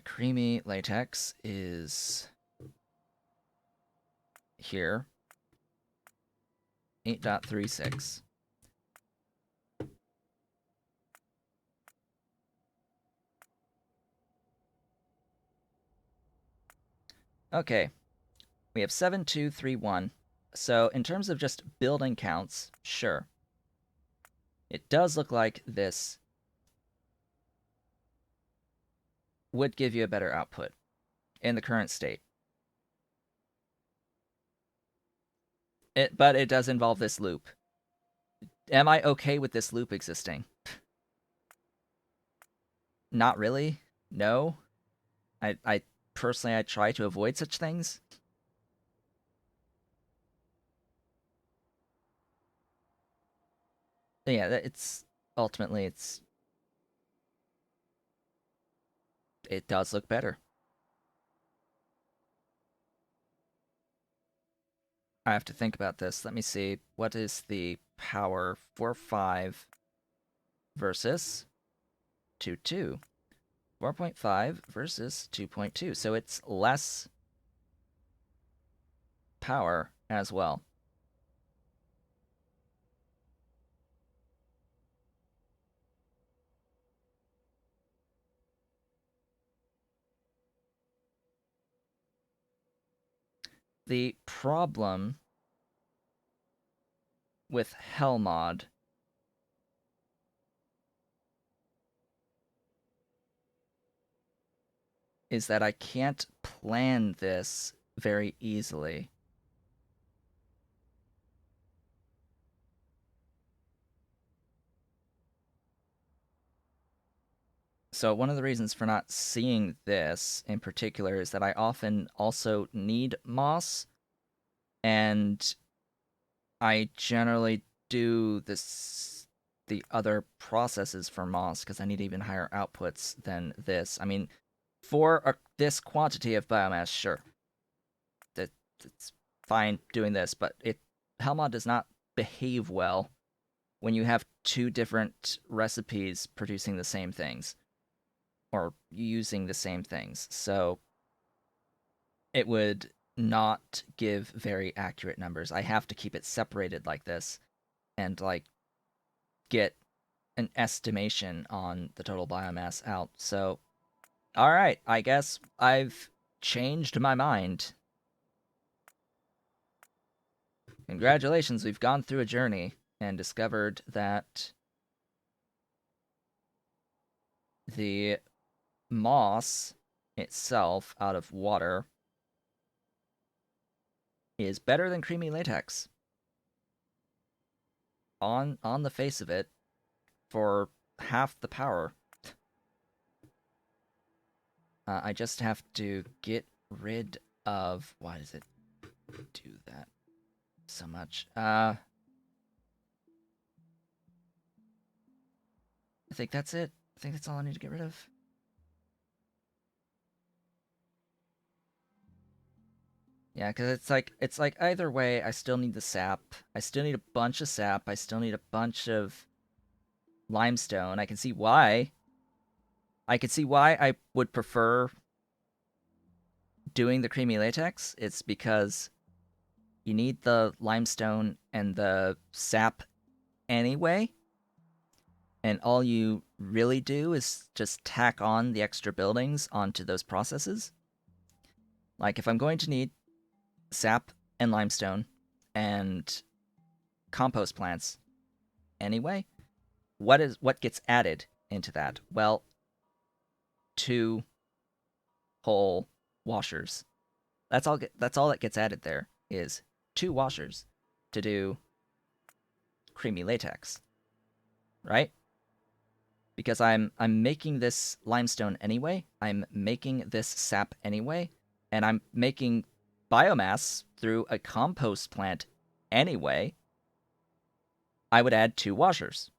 Creamy latex is here. 8.36. Okay, we have 7, 2, 3, 1. So in terms of just building counts, sure. It does look like this would give you a better output in the current state. But it does involve this loop. Am I okay with this loop existing? Not really. No. I personally, I try to avoid such things. Yeah, it's ultimately it does look better. I have to think about this. Let me see. What is the power for 5 versus 2.2? 4.5 versus 2.2. So it's less power as well. The problem with Hellmod is that I can't plan this very easily. So one of the reasons for not seeing this in particular is that I often also need moss, and I generally do the other processes for moss because I need even higher outputs than this. I mean, for this quantity of biomass, sure, it's fine doing this, but Helmod does not behave well when you have two different recipes producing the same things or using the same things. So it would not give very accurate numbers. I have to keep it separated like this and like get an estimation on the total biomass out. So, all right, I guess I've changed my mind. Congratulations, we've gone through a journey and discovered that the moss itself out of water is better than creamy latex on the face of it for half the power. I just have to get rid of... Why does it do that so much? I think that's it. I think that's all I need to get rid of. Yeah, because it's like either way, I still need the sap. I still need a bunch of sap. I still need a bunch of limestone. I can see why. I can see why I would prefer doing the creamy latex. It's because you need the limestone and the sap anyway, and all you really do is just tack on the extra buildings onto those processes. Like if I'm going to need sap and limestone and compost plants anyway, what gets added into that? Well, 2 whole washers. That's all that gets added there is 2 washers to do creamy latex, right? Because I'm making this limestone anyway, I'm making this sap anyway, and I'm making biomass through a compost plant anyway. I would add 2 washers.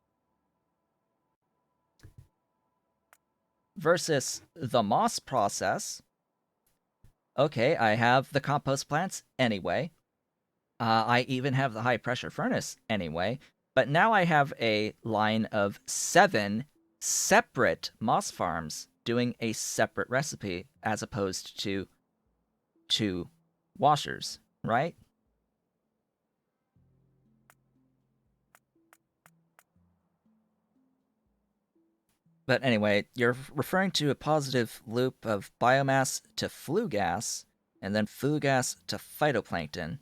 Versus the moss process, okay, I have the compost plants anyway. I even have the high pressure furnace anyway. But now I have a line of 7 separate moss farms doing a separate recipe as opposed to two washers, right? But anyway, you're referring to a positive loop of biomass to flue gas, and then flue gas to phytoplankton.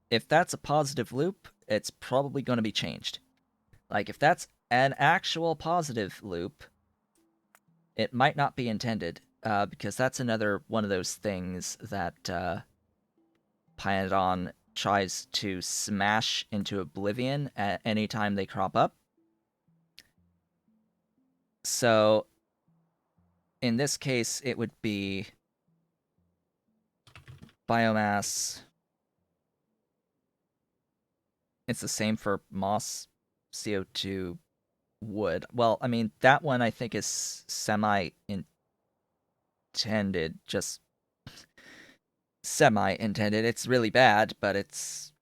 If that's a positive loop, it's probably going to be changed. Like, if that's an actual positive loop, it might not be intended, because that's another one of those things that Python tries to smash into oblivion at any time they crop up. So, in this case, it would be biomass. It's the same for moss, CO2, wood. Well, I mean, that one I think is semi intended, just semi intended. It's really bad, but it's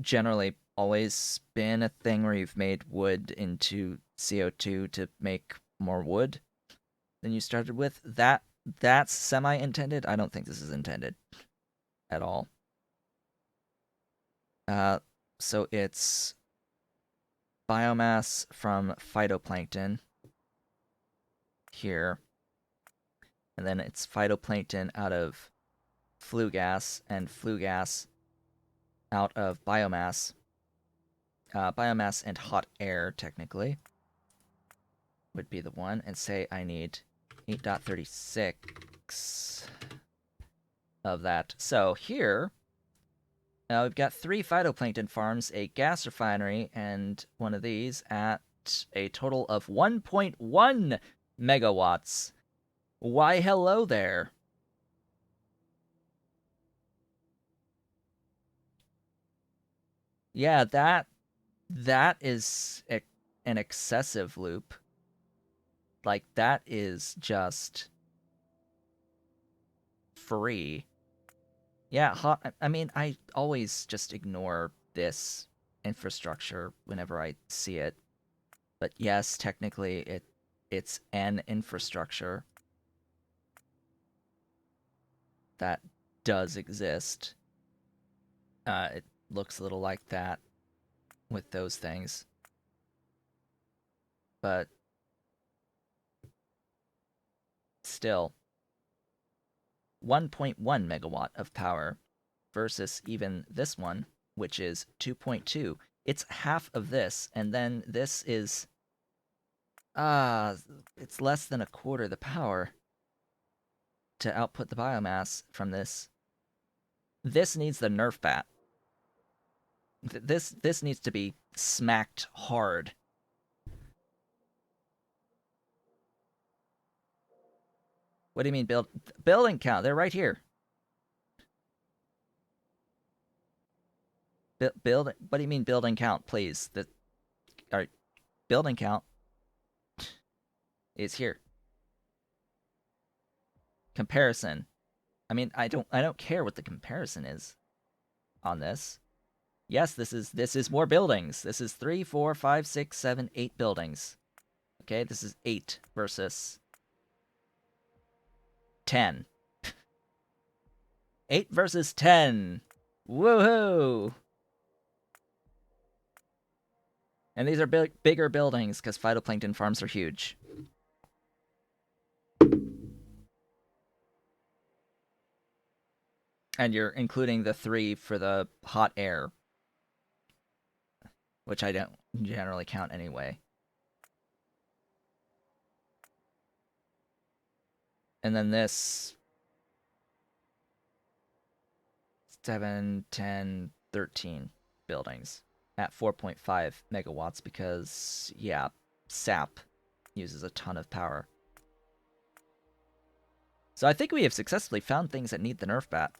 generally always been a thing where you've made wood into CO2 to make more wood than you started with. That's semi intended. I don't think this is intended at all. Uh, so it's biomass from phytoplankton here, and then it's phytoplankton out of flue gas and flue gas out of biomass. Biomass and hot air, technically, would be the one. And say I need 8.36 of that. So here, we've got 3 phytoplankton farms, a gas refinery, and one of these at a total of 1.1 megawatts. Why, hello there. Yeah, that is an excessive loop. Like, that is just free. Yeah, I mean, I always just ignore this infrastructure whenever I see it. But yes, technically it's an infrastructure that does exist. It looks a little like that with those things. But still, 1.1 megawatt of power versus even this one, which is 2.2. It's half of this, and then this is it's less than a quarter the power to output the biomass from this. This needs the Nerf bat. This needs to be smacked hard. What do you mean building count? They're right here. Build. What do you mean building count? Please, all right, building count is here. Comparison. I mean, I don't care what the comparison is on this. Yes, this is more buildings. This is 3, 4, 5, 6, 7, 8 buildings. Okay, this is 8 versus 10. 8 versus 10. Woohoo! And these are bigger buildings because phytoplankton farms are huge. And you're including the 3 for the hot air, which I don't generally count anyway. And then this 7, 10, 13 buildings at 4.5 megawatts because, yeah, sap uses a ton of power. So I think we have successfully found things that need the Nerf bat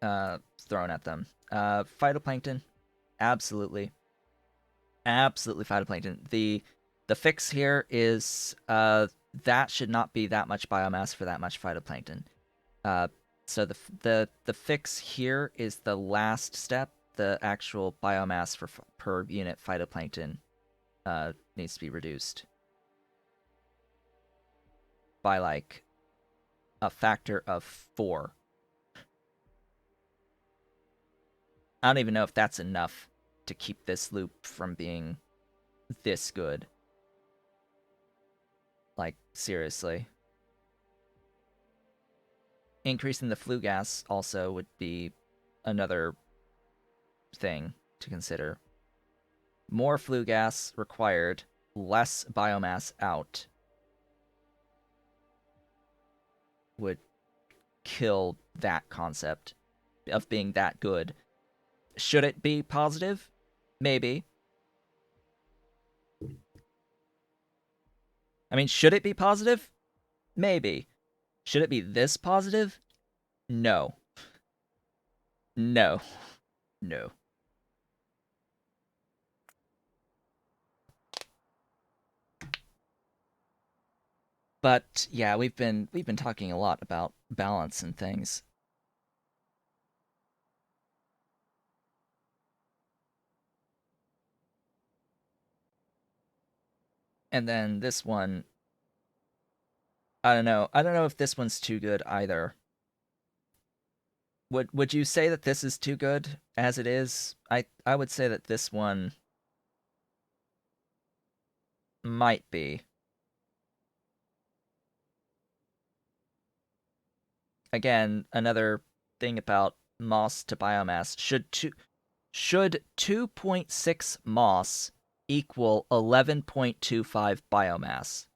thrown at them. Phytoplankton, absolutely. Absolutely phytoplankton. The fix here is that should not be that much biomass for that much phytoplankton. So the fix here is the last step. The actual biomass per unit phytoplankton needs to be reduced by like a factor of 4. I don't even know if that's enough to keep this loop from being this good. Like, seriously. Increasing the flue gas also would be another thing to consider. More flue gas required, less biomass out would kill that concept of being that good. Should it be positive? Maybe. I mean, should it be positive? Maybe. Should it be this positive? No. No. No. But yeah, we've been talking a lot about balance and things. And then this one, I don't know. I don't know if this one's too good either. Would you say that this is too good as it is? I would say that this one might be. Again, another thing about moss to biomass. Should 2.6 moss equal 11.25 biomass?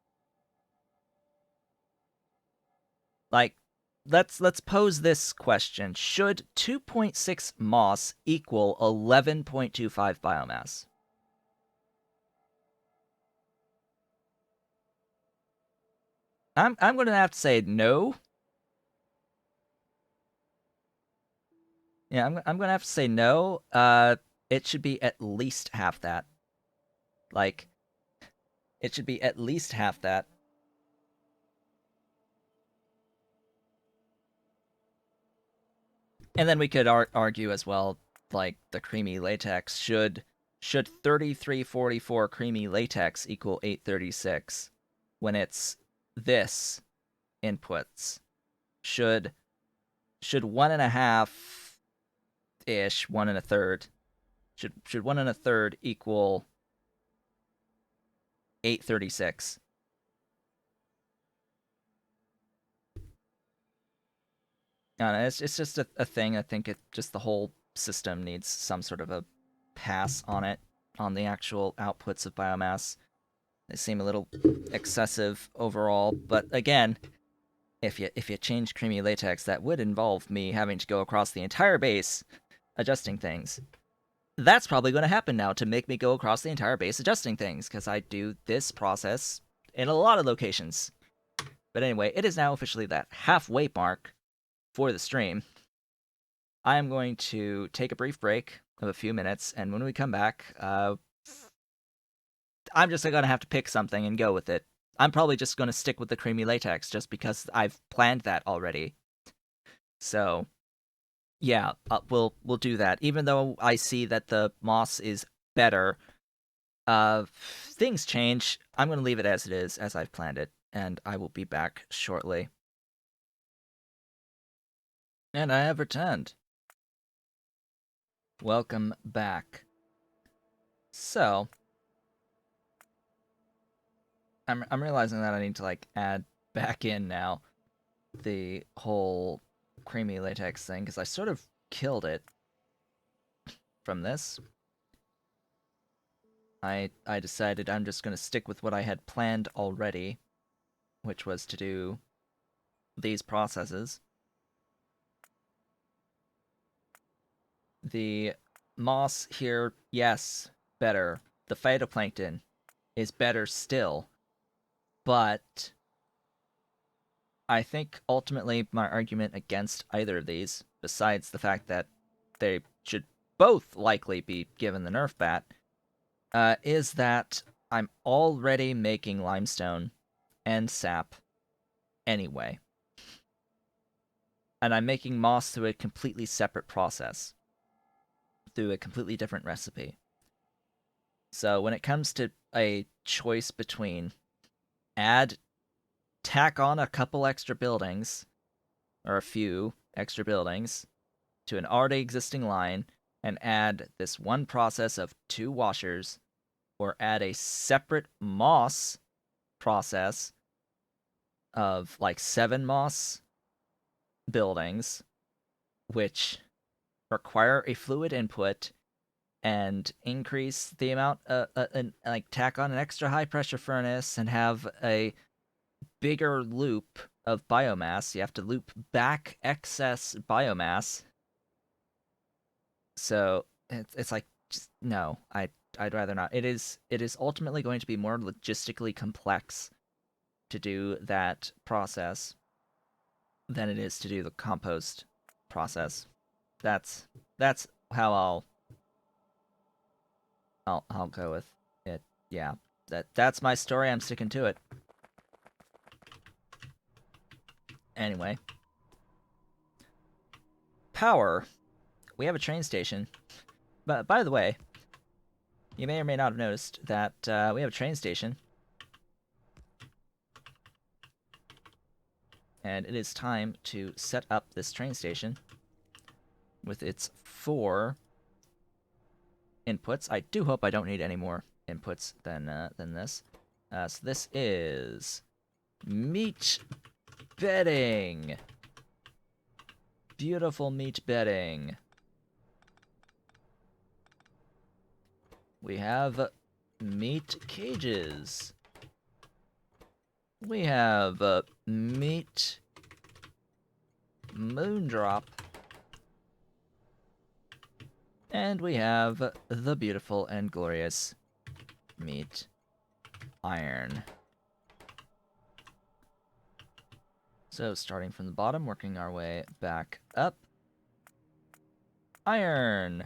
Like, let's pose this question. Should 2.6 moss equal 11.25 biomass? I'm going to have to say no. Yeah, I'm going to have to say no. It should be at least half that. Like, it should be at least half that. And then we could argue as well, like the creamy latex should 3344 creamy latex equal 836 when it's this inputs? Should 1.5 ish, 1 1/3, should 1 1/3 equal 836? I don't know, it's just a thing. I think it just the whole system needs some sort of a pass on it, on the actual outputs of biomass. They seem a little excessive overall, but again, if you change creamy latex, that would involve me having to go across the entire base adjusting things. That's probably going to happen now to make me go across the entire base adjusting things, because I do this process in a lot of locations. But anyway, it is now officially that halfway mark for the stream. I am going to take a brief break of a few minutes, and when we come back, I'm just going to have to pick something and go with it. I'm probably just going to stick with the creamy latex just because I've planned that already. So, yeah, we'll do that. Even though I see that the moss is better, things change. I'm going to leave it as it is, as I've planned it, and I will be back shortly. And I have returned. Welcome back. So, I'm realizing that I need to like add back in now the whole creamy latex thing, because I sort of killed it from this. I decided I'm just going to stick with what I had planned already, which was to do these processes. The moss here, yes, better. The phytoplankton is better still, but I think ultimately my argument against either of these, besides the fact that they should both likely be given the nerf bat, is that I'm already making limestone and sap anyway. and I'm making moss through a completely separate process, through a completely different recipe. So when it comes to a choice between tack on a couple extra buildings, or a few extra buildings, to an already existing line, and add this one process of 2 washers, or add a separate moss process of like 7 moss buildings, which require a fluid input and increase the amount, and like tack on an extra high pressure furnace and have a bigger loop of biomass. You have to loop back excess biomass. So it's like, just no, I'd rather not. It is ultimately going to be more logistically complex to do that process than it is to do the compost process. That's that's how I'll go with it. Yeah. That's my story. I'm sticking to it. Anyway, power. We have a train station. But by the way, you may or may not have noticed that we have a train station. And it is time to set up this train station with its 4 inputs. I do hope I don't need any more inputs than this. So this is meat bedding. Beautiful meat bedding. We have meat cages. We have meat moondrop. And we have the beautiful and glorious meat iron. So starting from the bottom, working our way back up. Iron!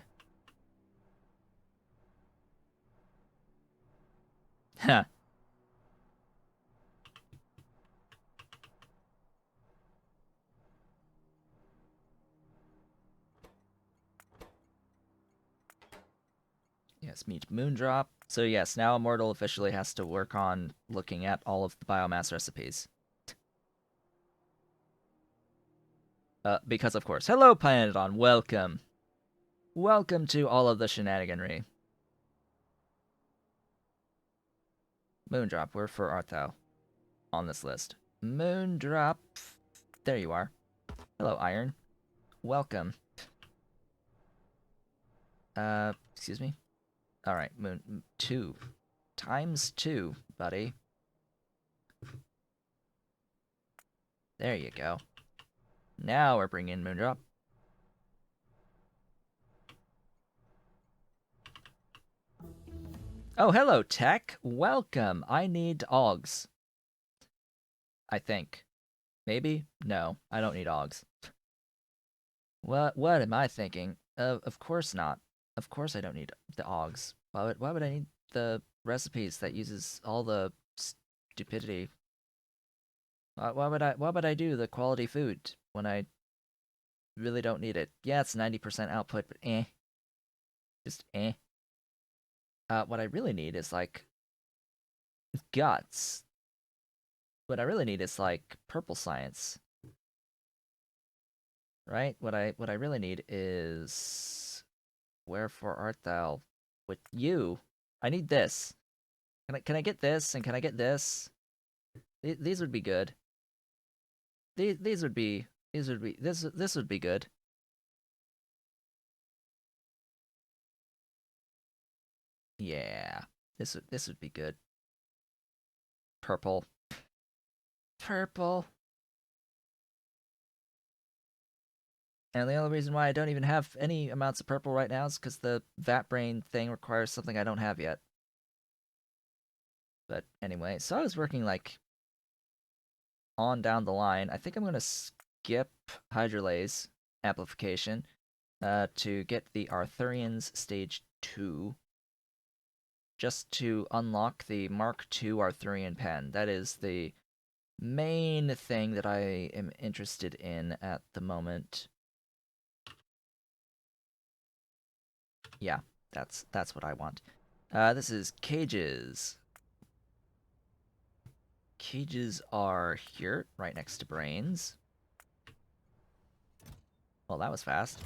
Ha! Yes, meat moondrop. So yes, now Immortal officially has to work on looking at all of the biomass recipes. Because of course. Hello, Planeton. Welcome. Welcome to all of the shenaniganry. Moondrop, where for art thou on this list? Moondrop. There you are. Hello, Iron. Welcome. Excuse me? Alright, Moon 2. Times 2, buddy. There you go. Now we're bringing in Moondrop. Oh, hello, Tech. Welcome. I need Augs. I think. Maybe? No, I don't need Augs. What am I thinking? Of course not. Of course I don't need the Augs. Why would I need the recipes that uses all the stupidity? Why would I do the quality food when I really don't need it? Yeah, it's 90% output, but eh. Just eh. What I really need is like guts. What I really need is like purple science. Right? What I really need is wherefore art thou with you? I need this. Can I get this and can I get this? These would be good. These would be this would be good. Yeah. This would be good. Purple. Purple. And the only reason why I don't even have any amounts of purple right now is because the vat brain thing requires something I don't have yet. But anyway, so I was working like on down the line. I think I'm gonna skip hydrolase amplification to get the Arthurians stage 2 just to unlock the Mark II Arthurian pen. That is the main thing that I am interested in at the moment. Yeah, that's what I want. This is cages. Cages are here, right next to brains. Well, that was fast.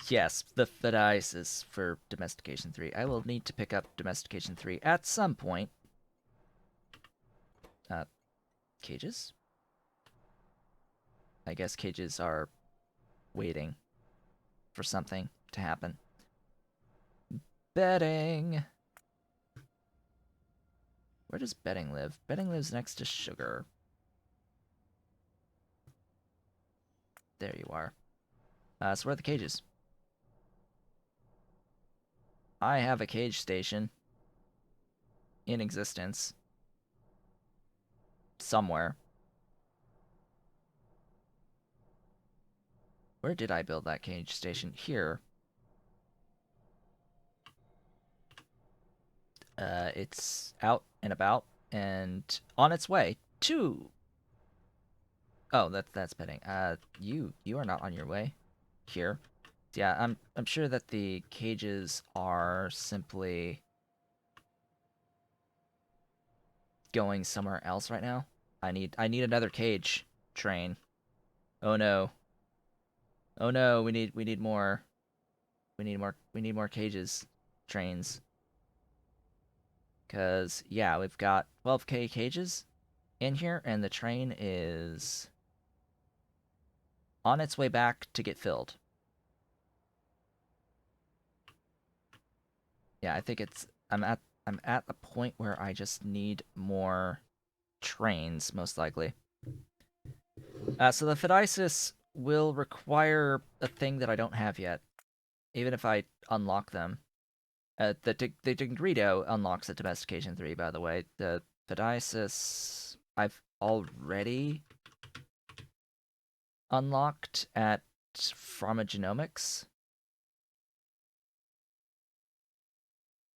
Yes, the Fedice is for Domestication 3. I will need to pick up Domestication 3 at some point. Cages? I guess cages are waiting for something to happen. Bedding! Where does bedding live? Bedding lives next to sugar. There you are. So where are the cages? I have a cage station in existence somewhere. Where did I build that cage station? Here. It's out and about and on its way to. Oh, that's bedding. You are not on your way here. Yeah, I'm sure that the cages are simply going somewhere else right now. I need another cage train. Oh no. Oh no, we need more. We need more cages trains. Cause yeah, we've got 12k cages in here and the train is on its way back to get filled. Yeah, I think it's I'm at the point where I just need more trains, most likely. So the Phydicis will require a thing that I don't have yet, even if I unlock them. The Dingredo unlocks at Domestication 3, by the way. The Phydicis I've already unlocked at Pharmagenomics.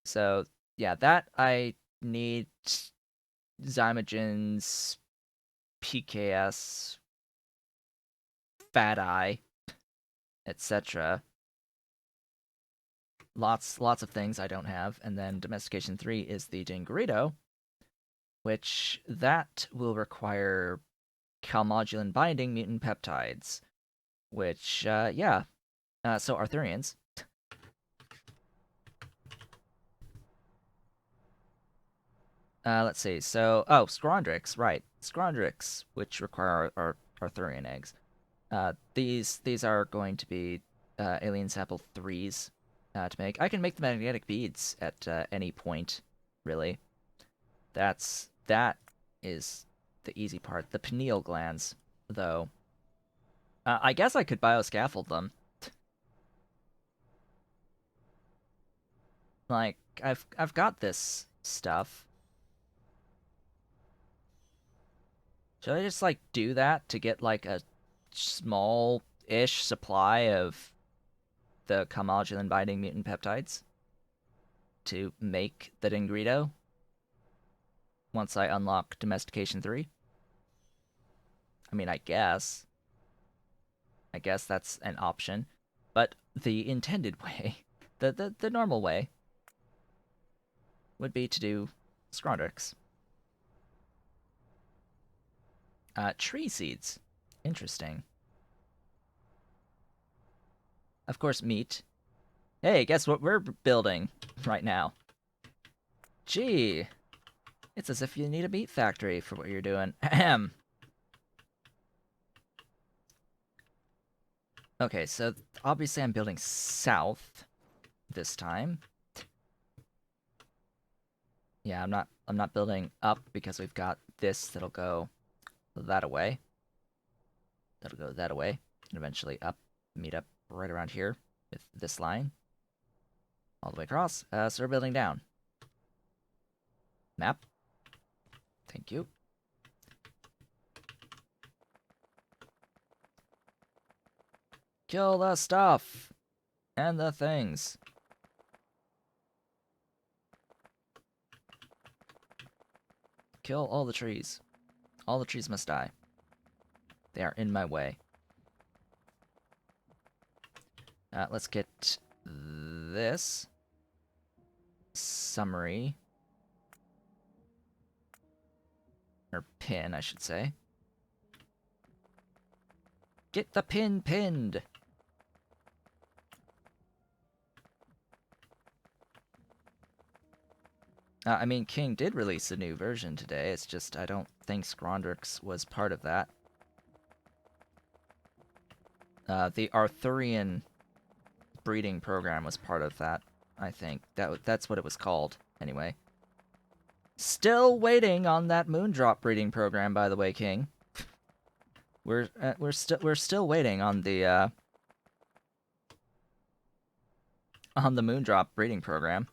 So, yeah, that I need Zymogen's PKS, Fat Eye, etc. Lots of things I don't have, and then Domestication 3 is the Dingredo, which that will require calmodulin binding mutant peptides, which yeah. So Arthurians. Let's see. So, Scrondrix, right? Scrondrix, which require our Arthurian eggs. These are going to be alien sample threes to make. I can make the magnetic beads at any point, really. That is the easy part. The pineal glands, though. I guess I could bioscaffold them. Like I've got this stuff. Should I just like do that to get like a small-ish supply of the calmodulin binding mutant peptides to make the Dingredo once I unlock Domestication 3? I mean, I guess. I guess that's an option. But the intended way, the normal way, would be to do Scrondrix. Tree seeds. Interesting. Of course, meat. Hey, guess what we're building right now? Gee, it's as if you need a meat factory for what you're doing. Ahem. Okay, so obviously I'm building south this time. Yeah, I'm not building up because we've got this that'll go that away. That'll go that away. And eventually up, meet up right around here with this line. All the way across. So we're building down. Map. Thank you. Kill the stuff! And the things. Kill all the trees. All the trees must die. They are in my way. Let's get this. Summary. Or pin, I should say. Get the pin pinned! I mean, King did release a new version today. It's just I don't think Scrondrix was part of that. The Arthurian breeding program was part of that, I think. That's what it was called, anyway. Still waiting on that Moondrop breeding program, by the way, King. We're still waiting on the Moondrop breeding program.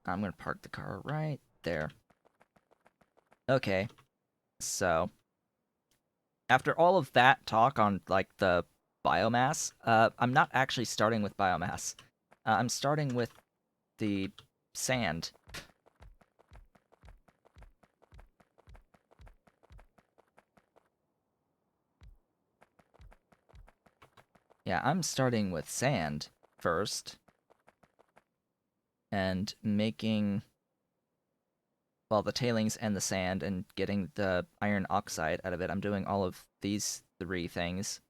I'm gonna park the car right there. Okay, so after all of that talk on like the biomass, I'm not actually starting with biomass. I'm starting with the sand. Yeah, I'm starting with sand first. And making, well, the tailings and the sand and getting the iron oxide out of it. I'm doing all of these 3 things.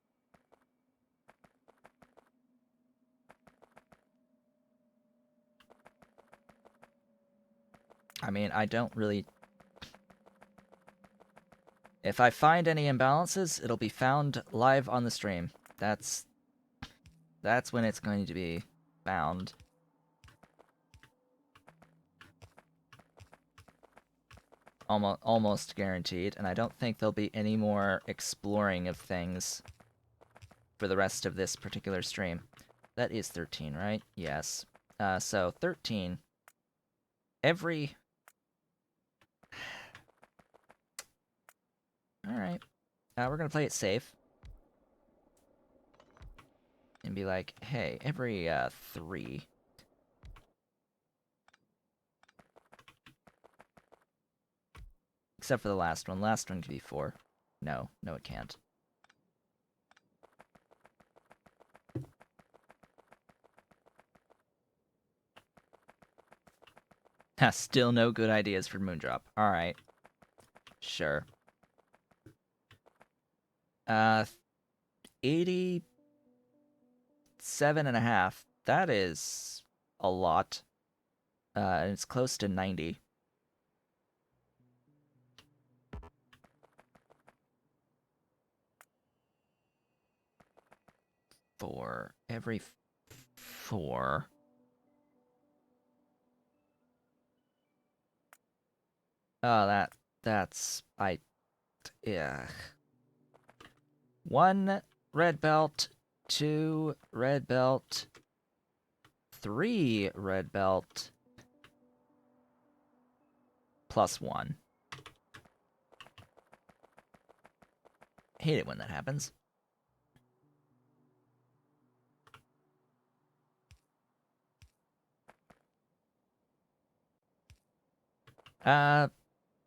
I mean, I don't really... If I find any imbalances, it'll be found live on the stream. That's when it's going to be found. Almost guaranteed, and I don't think there'll be any more exploring of things for the rest of this particular stream. That is 13, right? Yes. So 13. Every... Alright. We're gonna play it safe. And be like, hey, every 3... Except for the last one. Last one could be 4. No, it can't. Still no good ideas for Moondrop. Alright. Sure. 87.5. That is a lot. And it's close to 90. For every 4. Oh, that's... Yeah. 1 red belt, 2 red belt, 3 red belt, plus 1. Hate it when that happens.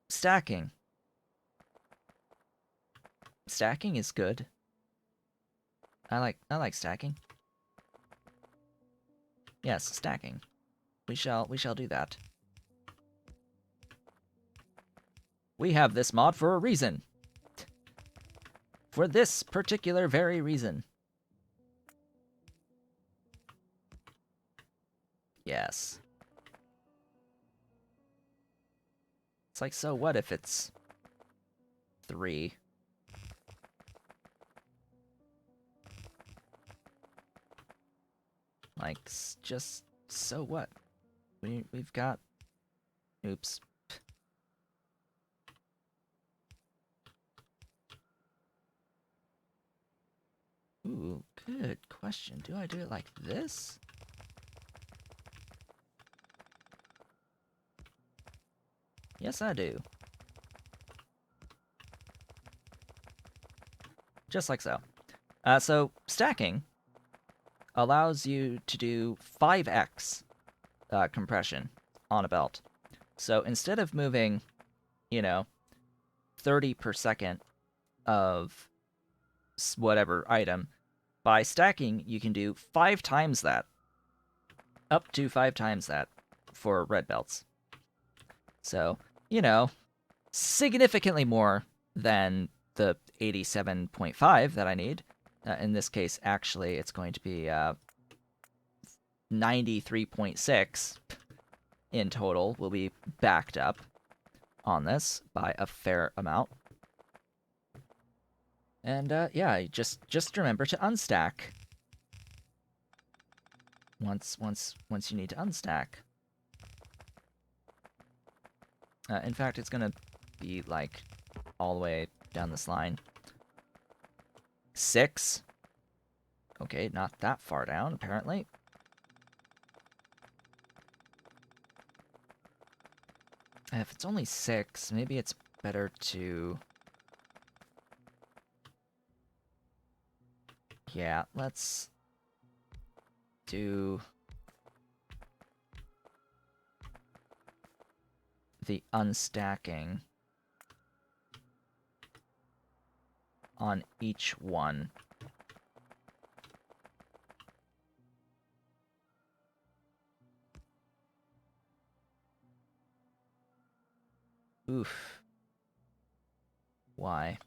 Stacking. Stacking is good. I like stacking. Yes, stacking. We shall do that. We have this mod for a reason. For this particular very reason. Yes. It's like, so what if it's 3? Like, just, so what? We've got... Oops. Ooh, good question. Do I do it like this? Yes, I do. Just like so. So, stacking allows you to do 5x compression on a belt. So instead of moving, 30 per second of whatever item, by stacking, you can do 5 times that. Up to 5 times that for red belts. So, significantly more than the 87.5 that I need. In this case, actually, it's going to be 93.6 in total will be backed up on this by a fair amount. And yeah, just remember to unstack once you need to unstack. In fact, it's gonna be like all the way down this line. 6. Okay, not that far down, apparently. If it's only 6, maybe it's better to... Yeah, let's do the unstacking on each one. Oof. Why?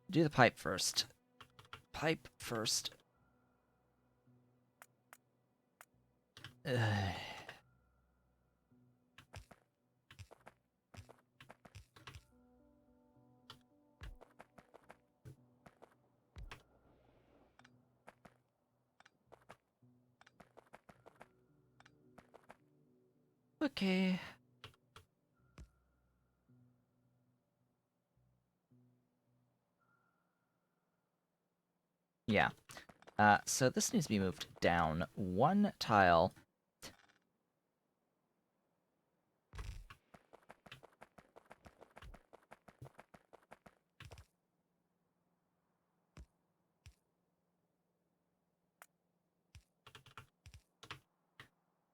Do the pipe first. Pipe first. Ugh. Okay. Yeah. So this needs to be moved down 1 tile.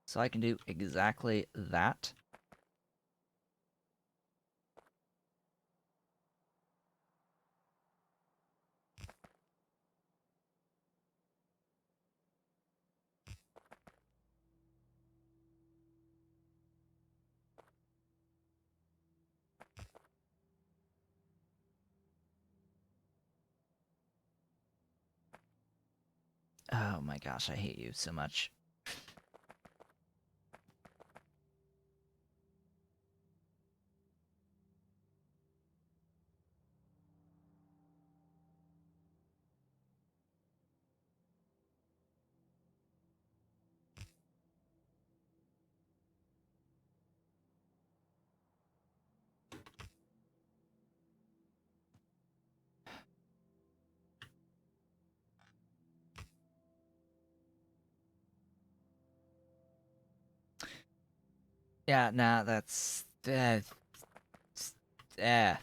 So I can do exactly that. Oh my gosh, I hate you so much. Yeah, nah, that's... Uh, uh.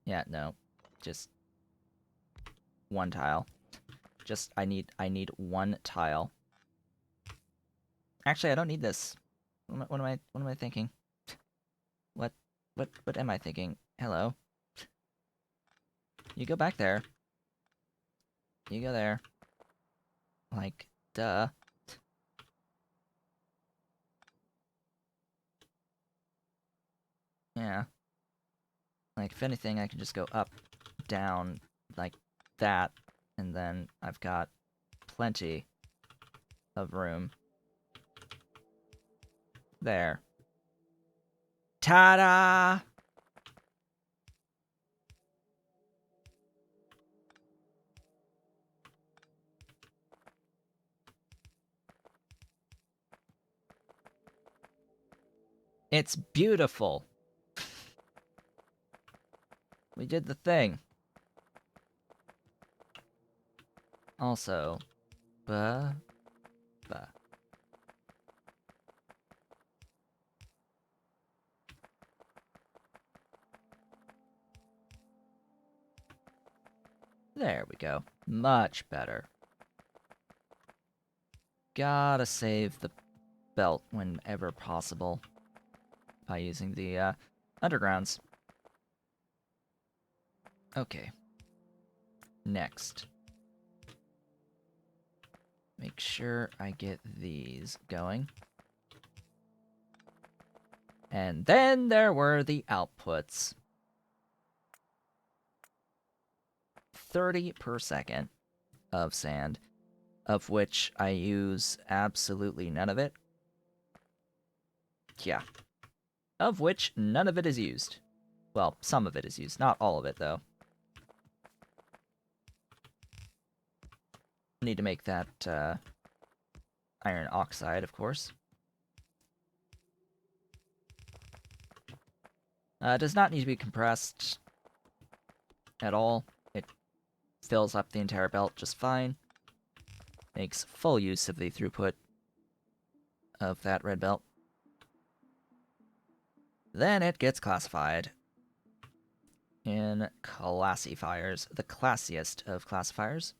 Yeah, no. Just 1 tile. I need 1 tile. Actually, I don't need this. What am I thinking? What am I thinking? Hello. You go back there. You go there. Like, duh. Yeah. Like, if anything, I can just go up, down, like that, and then I've got plenty of room. There. Ta-da! It's beautiful. We did the thing. Also, There we go. Much better. Gotta save the belt whenever possible by using the undergrounds. Okay. Next. Make sure I get these going. And then there were the outputs. 30 per second of sand, of which I use absolutely none of it. Yeah. Of which none of it is used. Well, some of it is used, not all of it, though. Need to make that iron oxide, of course. Does not need to be compressed at all. It fills up the entire belt just fine. Makes full use of the throughput of that red belt. Then it gets classified in classifiers, the classiest of classifiers.